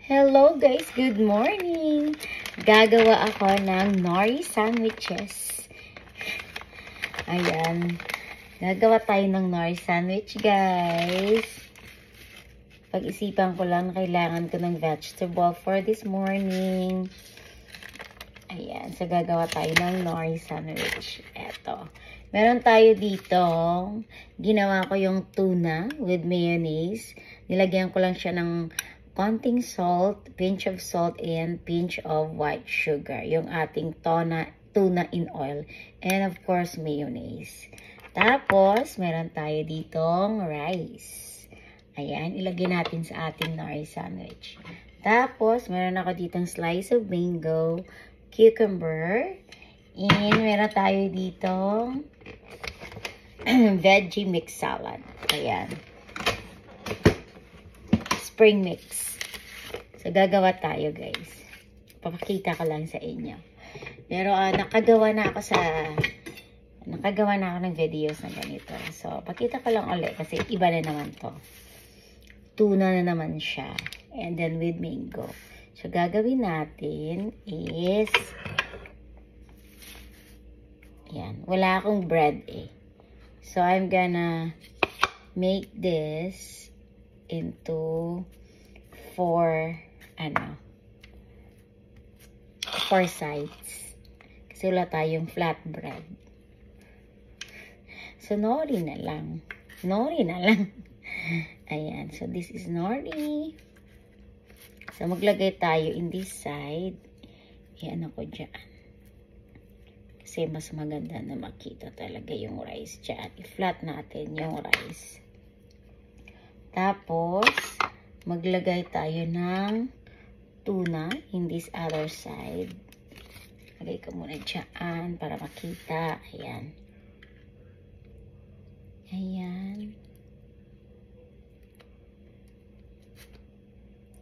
Hello guys, good morning! Gagawa ako ng nori sandwiches. Ayan. Gagawa tayo ng nori sandwich guys. Pag-isipan ko lang, kailangan ko ng vegetable for this morning. Ayan. So, gagawa tayo ng nori sandwich. Eto. Meron tayo dito. Ginawa ko yung tuna with mayonnaise. Nilagyan ko lang siya ng konting salt, pinch of salt, and pinch of white sugar. Yung ating tuna in oil. And of course, mayonnaise. Tapos, meron tayo ditong rice. Ayan, ilagay natin sa ating nori sandwich. Tapos, meron ako ditong slice of mango, cucumber, and meron tayo ditong veggie mix salad. Ayan. Spring mix. So, gagawa tayo, guys. Papakita ko lang sa inyo. Pero, nakagawa na ako ng videos na ganito. So, pakita ko lang ulit kasi iba na naman to. Tuna na naman siya. And then, with mango. So, gagawin natin is yan. Wala akong bread eh. So, I'm gonna make this into four sides. Kasi wala tayong flat bread. So, nori na lang. Ayan. So, this is nori. So, maglagay tayo in this side. Ayan ako dyan. Kasi mas maganda na makita talaga yung rice dyan. I-flat natin yung rice. Tapos, maglagay tayo ng tuna in this other side. Lagay ko muna dyan para makita. Ayan. Ayan.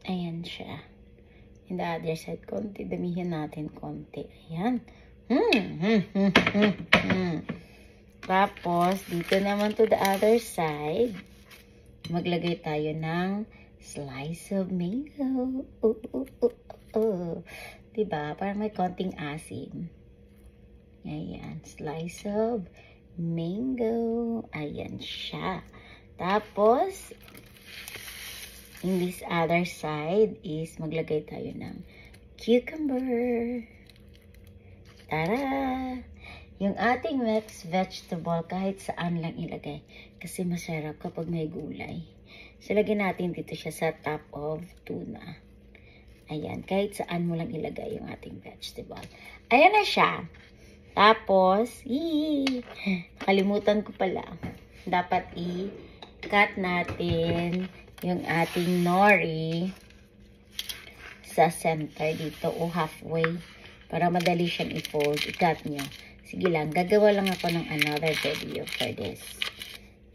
Ayan siya. In the other side, konti. Damihan natin konti. Ayan. Tapos, dito naman to the other side, maglagay tayo ng slice of mango. Diba? Parang may konting asim. Ayan. Slice of mango. Ayan siya. Tapos, in this other side is maglagay tayo ng cucumber. Tara! Yung ating mixed vegetable, kahit saan lang ilagay. Kasi masarap kapag may gulay. So, lagyan natin dito siya sa top of tuna. Ayan, kahit saan mo lang ilagay yung ating vegetable. Ayan na siya. Tapos, nakalimutan ko pala. Dapat i-cut natin yung ating nori sa center dito o halfway. Para madali siyang i-fold, i-cut nyo. Sige lang, gagawa lang ako ng another video for this.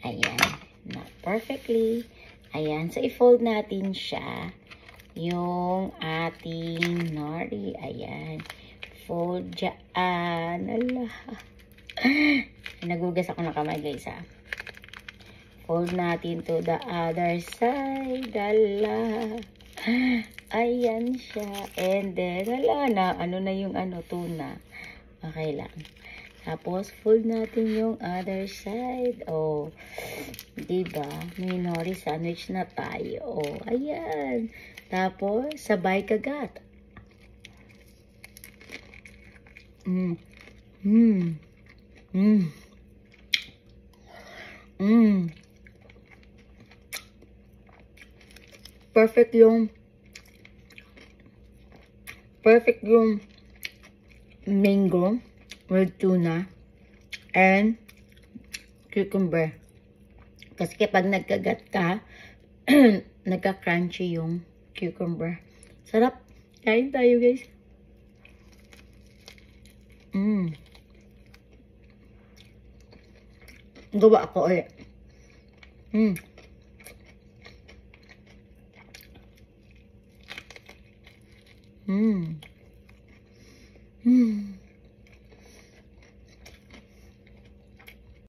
Ayan. Not perfectly. Ayan. So, i-fold natin siya. Yung ating nori. Ayan. Fold dyan. Ala. Nagugas ako ng kamay, guys, ha. Fold natin to the other side. Ala. Ayan siya. And then, wala na. Ano na yung tuna. Okay lang. Tapos, fold natin yung other side. Oh, diba? May nori sandwich na tayo. Oh, ayan. Tapos, sabay kagat. Perfect yung mango with tuna and cucumber. Kasi kapag nagkagat ka, nagka-crunchy yung cucumber. Sarap. Kain tayo, guys. Gawa ako ulit.